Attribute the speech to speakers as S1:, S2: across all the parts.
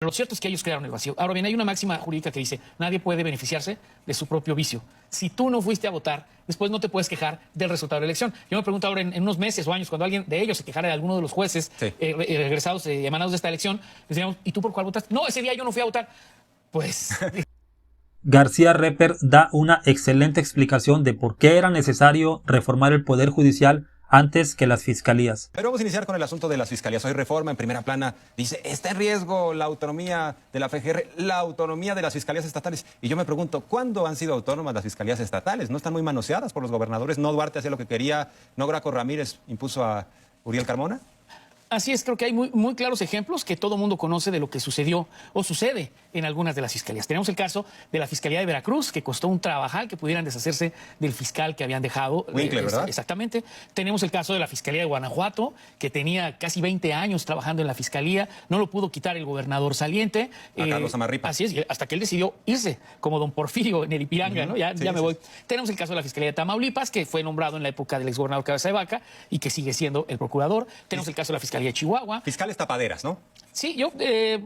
S1: Lo cierto es que ellos crearon el vacío. Ahora bien, hay una máxima jurídica que dice, nadie puede beneficiarse de su propio vicio. Si tú no fuiste a votar, después no te puedes quejar del resultado de la elección. Yo me pregunto ahora, en unos meses o años, cuando alguien de ellos se quejara de alguno de los jueces regresados, emanados de esta elección, les diríamos, ¿y tú por cuál votaste? No, ese día yo no fui a votar. Pues...
S2: García Repper da una excelente explicación de por qué era necesario reformar el Poder Judicial antes que las fiscalías.
S3: Pero vamos a iniciar con el asunto de las fiscalías. Hoy Reforma, en primera plana, dice, está en riesgo la autonomía de la FGR, la autonomía de las fiscalías estatales. Y yo me pregunto, ¿cuándo han sido autónomas las fiscalías estatales? ¿No están muy manoseadas por los gobernadores? ¿No Duarte hacía lo que quería? ¿No Graco Ramírez impuso a Uriel Carmona?
S1: Así es, creo que hay muy claros ejemplos que todo mundo conoce de lo que sucedió o sucede en algunas de las fiscalías. Tenemos el caso de la Fiscalía de Veracruz, que costó un trabajal que pudieran deshacerse del fiscal que habían dejado.
S3: Winkler, ¿verdad?
S1: Exactamente. Tenemos el caso de la Fiscalía de Guanajuato, que tenía casi 20 años trabajando en la fiscalía, no lo pudo quitar el gobernador saliente.
S3: A Carlos Amarripa.
S1: Así es, hasta que él decidió irse, como don Porfirio en el Ipiranga, ¿no? Ya me voy. Tenemos el caso de la Fiscalía de Tamaulipas, que fue nombrado en la época del exgobernador Cabeza de Vaca y que sigue siendo el procurador. Tenemos el caso de la Fiscalía de Chihuahua.
S3: Fiscales tapaderas, ¿no?
S1: Sí, yo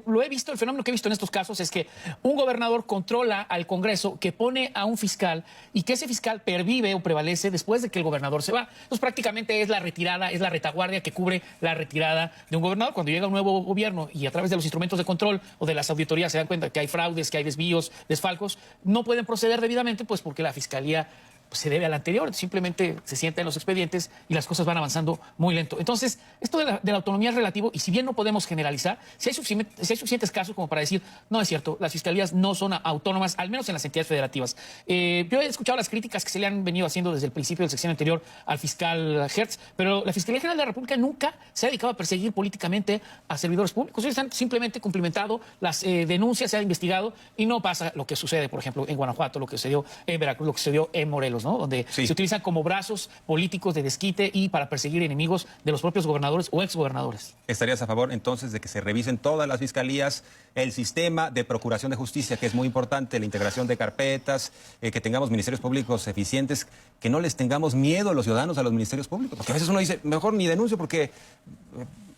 S1: lo he visto, el fenómeno que he visto en estos casos es que un gobernador controla al Congreso, que pone a un fiscal y que ese fiscal pervive o prevalece después de que el gobernador se va. Entonces prácticamente es la retirada, es la retaguardia que cubre la retirada de un gobernador. Cuando llega un nuevo gobierno y a través de los instrumentos de control o de las auditorías se dan cuenta que hay fraudes, que hay desvíos, desfalcos, no pueden proceder debidamente, pues porque la fiscalía se debe al anterior, simplemente se sienta en los expedientes y las cosas van avanzando muy lento. Entonces, esto de la autonomía es relativo y si bien no podemos generalizar, si hay suficientes casos como para decir, no es cierto, las fiscalías no son autónomas, al menos en las entidades federativas. Yo he escuchado las críticas que se le han venido haciendo desde el principio del sexenio anterior al fiscal Hertz, pero la Fiscalía General de la República nunca se ha dedicado a perseguir políticamente a servidores públicos. Ellos han simplemente cumplimentado las denuncias, se ha investigado y no pasa lo que sucede, por ejemplo, en Guanajuato, lo que sucedió en Veracruz, lo que sucedió en Morelos, ¿no? Donde se utilizan como brazos políticos de desquite y para perseguir enemigos de los propios gobernadores o exgobernadores.
S3: ¿Estarías a favor entonces de que se revisen todas las fiscalías, el sistema de procuración de justicia, que es muy importante, la integración de carpetas, que tengamos ministerios públicos eficientes, que no les tengamos miedo los ciudadanos a los ministerios públicos? Porque a veces uno dice, mejor ni denuncio porque...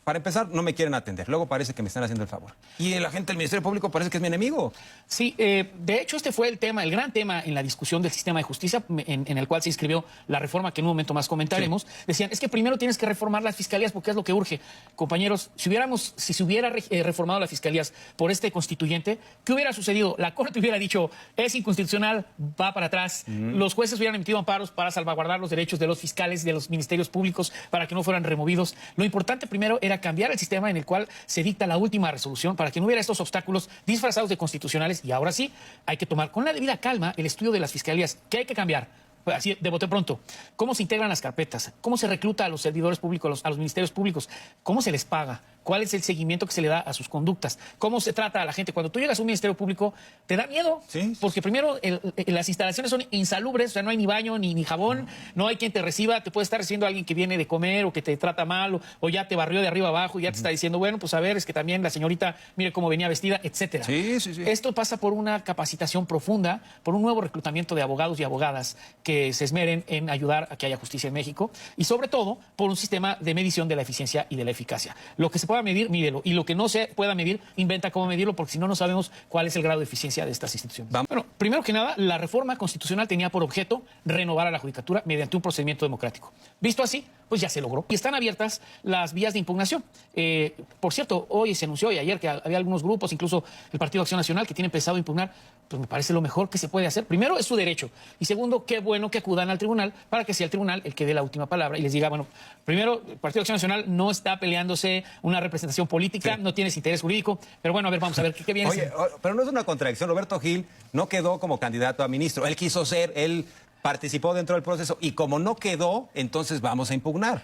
S3: Para empezar, no me quieren atender. Luego parece que me están haciendo el favor. Y la gente del Ministerio Público parece que es mi enemigo.
S1: Sí, de hecho este fue el tema, el gran tema en la discusión del sistema de justicia, en el cual se inscribió la reforma que en un momento más comentaremos. Sí. Decían, es que primero tienes que reformar las fiscalías porque es lo que urge. Compañeros, si se hubiera reformado las fiscalías por este constituyente, ¿qué hubiera sucedido? La Corte hubiera dicho, es inconstitucional, va para atrás. Los jueces hubieran emitido amparos para salvaguardar los derechos de los fiscales, de los ministerios públicos, para que no fueran removidos. Lo importante primero era cambiar el sistema en el cual se dicta la última resolución para que no hubiera estos obstáculos disfrazados de constitucionales. Y ahora sí, hay que tomar con la debida calma el estudio de las fiscalías. ¿Qué hay que cambiar? Así, de bote pronto, ¿cómo se integran las carpetas? ¿Cómo se recluta a los servidores públicos, a los ministerios públicos? ¿Cómo se les paga? ¿Cuál es el seguimiento que se le da a sus conductas? ¿Cómo se trata a la gente? Cuando tú llegas a un ministerio público, te da miedo. Sí. Porque primero las instalaciones son insalubres, o sea, no hay ni baño ni jabón, no hay quien te reciba, te puede estar recibiendo alguien que viene de comer o que te trata mal o ya te barrió de arriba abajo y ya te está diciendo, bueno, pues a ver, es que también la señorita, mire cómo venía vestida, etcétera.
S3: Sí.
S1: Esto pasa por una capacitación profunda, por un nuevo reclutamiento de abogados y abogadas que se esmeren en ayudar a que haya justicia en México y sobre todo por un sistema de medición de la eficiencia y de la eficacia. Lo que se pueda medir, mídelo, y lo que no se pueda medir, inventa cómo medirlo, porque si no, no sabemos cuál es el grado de eficiencia de estas instituciones. Bueno, primero que nada, la reforma constitucional tenía por objeto renovar a la judicatura mediante un procedimiento democrático. Visto así, pues ya se logró. Y están abiertas las vías de impugnación. Por cierto, hoy se anunció y ayer que había algunos grupos, incluso el Partido Acción Nacional, que tienen pensado impugnar. Pues me parece lo mejor que se puede hacer. Primero, es su derecho. Y segundo, qué bueno que acudan al tribunal para que sea el tribunal el que dé la última palabra y les diga, bueno, primero, el Partido Acción Nacional no está peleándose una representación política, no tiene ese interés jurídico, pero bueno, a ver, vamos a ver qué viene.
S3: Oye, pero no es una contradicción. Roberto Gil no quedó como candidato a ministro. Él quiso ser, él participó dentro del proceso y como no quedó, entonces vamos a impugnar.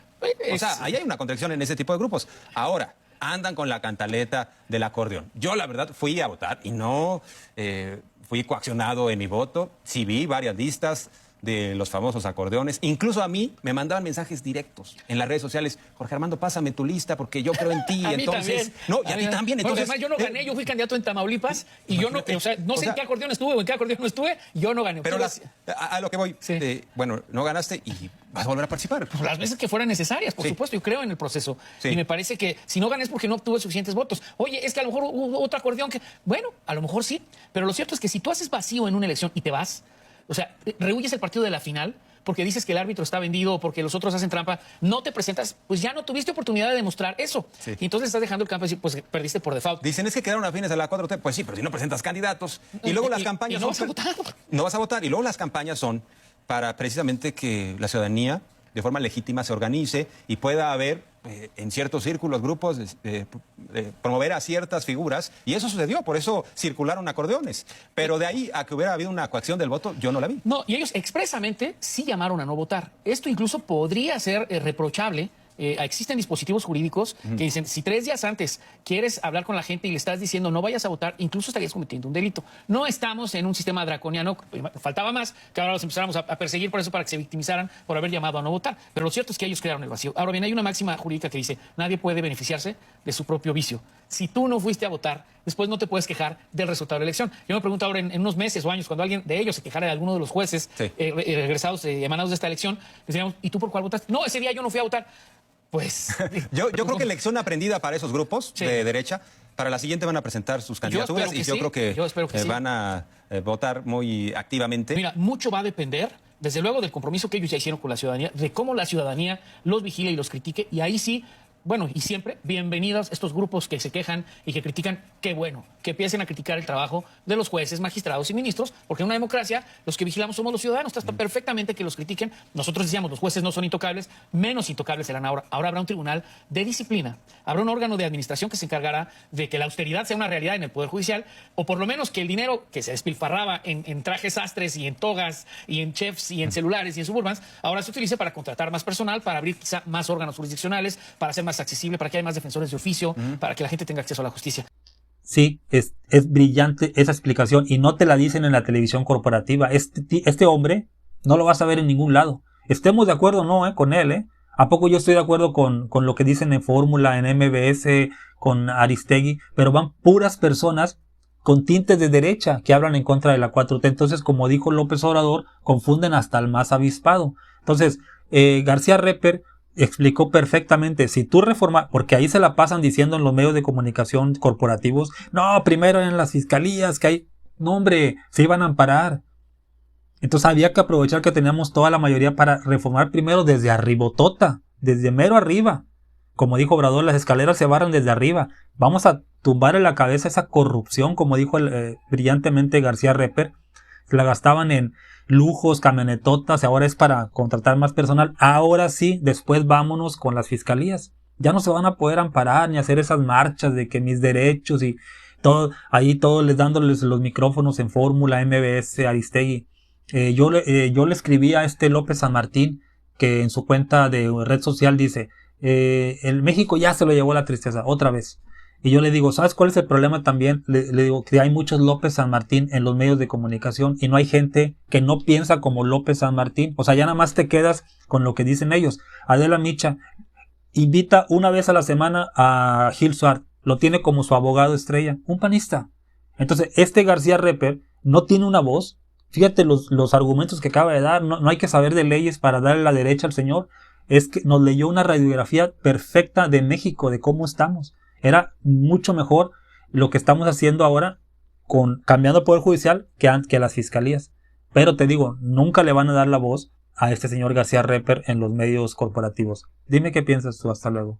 S3: O sea, ahí hay una contradicción en ese tipo de grupos. Ahora, andan con la cantaleta del acordeón. Yo, la verdad, fui a votar y no fui coaccionado en mi voto. Sí vi varias listas. de los famosos acordeones. Incluso a mí me mandaban mensajes directos en las redes sociales. Jorge Armando, pásame tu lista porque yo creo en ti.
S1: A mí
S3: entonces,
S1: también.
S3: no, y a ti también.
S1: Bueno,
S3: Entonces,
S1: además, yo no gané, yo fui candidato en Tamaulipas y yo no, o sea, no sé en qué acordeón estuve o en qué acordeón no estuve, yo no gané.
S3: Pero a lo que voy,
S1: Sí.
S3: bueno, no ganaste y vas a volver a participar.
S1: Las veces que fueran necesarias, por
S3: Sí.
S1: supuesto, yo creo en el proceso.
S3: Sí.
S1: Y me parece que si no gané es porque no obtuve suficientes votos. Oye, es que a lo mejor hubo otro acordeón que, bueno, a lo mejor sí, pero lo cierto es que si tú haces vacío en una elección y te vas, o sea, rehuyes el partido de la final porque dices que el árbitro está vendido o porque los otros hacen trampa, no te presentas, pues ya no tuviste oportunidad de demostrar eso.
S3: Sí.
S1: Y entonces estás dejando el campo y decir, pues perdiste por default.
S3: Dicen es que quedaron afines a la 4T. Pues sí, pero si no presentas candidatos. Y luego las campañas
S1: no
S3: son...
S1: vas a votar.
S3: No vas a votar. Y luego las campañas son para precisamente que la ciudadanía de forma legítima se organice y pueda haber en ciertos círculos, grupos, promover a ciertas figuras. Y eso sucedió, por eso circularon acordeones. Pero de ahí a que hubiera habido una coacción del voto, yo no la vi.
S1: No, y ellos expresamente sí llamaron a no votar. Esto incluso podría ser reprochable. Existen dispositivos jurídicos que dicen, si 3 días antes quieres hablar con la gente y le estás diciendo no vayas a votar, incluso estarías cometiendo un delito. No estamos en un sistema draconiano, faltaba más que ahora los empezáramos a perseguir por eso para que se victimizaran por haber llamado a no votar. Pero lo cierto es que ellos crearon el vacío. Ahora bien, hay una máxima jurídica que dice, nadie puede beneficiarse de su propio vicio. Si tú no fuiste a votar, después no te puedes quejar del resultado de la elección. Yo me pregunto ahora en unos meses o años, cuando alguien de ellos se quejara de alguno de los jueces
S3: Sí.
S1: regresados, emanados de esta elección, les diríamos, ¿y tú por cuál votaste? No, ese día yo no fui a votar. Pues
S3: Yo creo que lección aprendida para esos grupos
S1: Sí.
S3: de derecha. Para la siguiente van a presentar sus candidaturas
S1: espero que
S3: y yo
S1: sí.
S3: creo que,
S1: Yo espero que sí.
S3: van a votar muy activamente.
S1: mira, mucho va a depender, desde luego, del compromiso que ellos ya hicieron con la ciudadanía, de cómo la ciudadanía los vigile y los critique, y ahí sí, bueno, y siempre, bienvenidos estos grupos que se quejan y que critican, qué bueno, que empiecen a criticar el trabajo de los jueces, magistrados y ministros, porque en una democracia los que vigilamos somos los ciudadanos, está perfectamente que los critiquen. Nosotros decíamos, los jueces no son intocables, menos intocables serán ahora. Ahora habrá un tribunal de disciplina, habrá un órgano de administración que se encargará de que la austeridad sea una realidad en el Poder Judicial, o por lo menos que el dinero que se despilfarraba en trajes sastres y en togas y en chefs y en celulares y en suburbans, ahora se utilice para contratar más personal, para abrir quizá más órganos jurisdiccionales, para hacer más accesible, para que haya más defensores de oficio, para que la gente tenga acceso a la justicia.
S2: Sí, es brillante esa explicación y no te la dicen en la televisión corporativa. Este hombre no lo vas a ver en ningún lado. Estemos de acuerdo o no con él. ¿A poco yo estoy de acuerdo con lo que dicen en Fórmula, en MBS, con Aristegui? Pero van puras personas con tintes de derecha que hablan en contra de la 4T. Entonces, como dijo López Obrador, confunden hasta al más avispado. Entonces, García Repper explicó perfectamente, si tú reformas, porque ahí se la pasan diciendo en los medios de comunicación corporativos, no, primero en las fiscalías, que hay, no hombre, se iban a amparar. Entonces había que aprovechar que teníamos toda la mayoría para reformar primero desde arribotota, desde mero arriba. Como dijo Obrador, las escaleras se barran desde arriba. Vamos a tumbar en la cabeza esa corrupción, como dijo brillantemente García Repper. La gastaban en lujos, camionetotas, y ahora es para contratar más personal. Ahora sí, después vámonos con las fiscalías. Ya no se van a poder amparar ni hacer esas marchas de que mis derechos y todo, ahí todos les dándoles los micrófonos en Fórmula, MBS, Aristegui. Yo le escribí a López San Martín, que en su cuenta de red social dice, el México ya se lo llevó la tristeza, otra vez. Y yo le digo, ¿sabes cuál es el problema también? Le digo que hay muchos López San Martín en los medios de comunicación y no hay gente que no piensa como López San Martín. O sea, ya nada más te quedas con lo que dicen ellos. Adela Micha invita una vez a la semana a Gil Suárez. Lo tiene como su abogado estrella, un panista. Entonces, García Repper no tiene una voz. Fíjate los argumentos que acaba de dar. No hay que saber de leyes para darle la derecha al señor. Es que nos leyó una radiografía perfecta de México, de cómo estamos. Era mucho mejor lo que estamos haciendo ahora cambiando el Poder Judicial que las fiscalías. Pero te digo, nunca le van a dar la voz a este señor García Repper en los medios corporativos. Dime qué piensas tú. Hasta luego.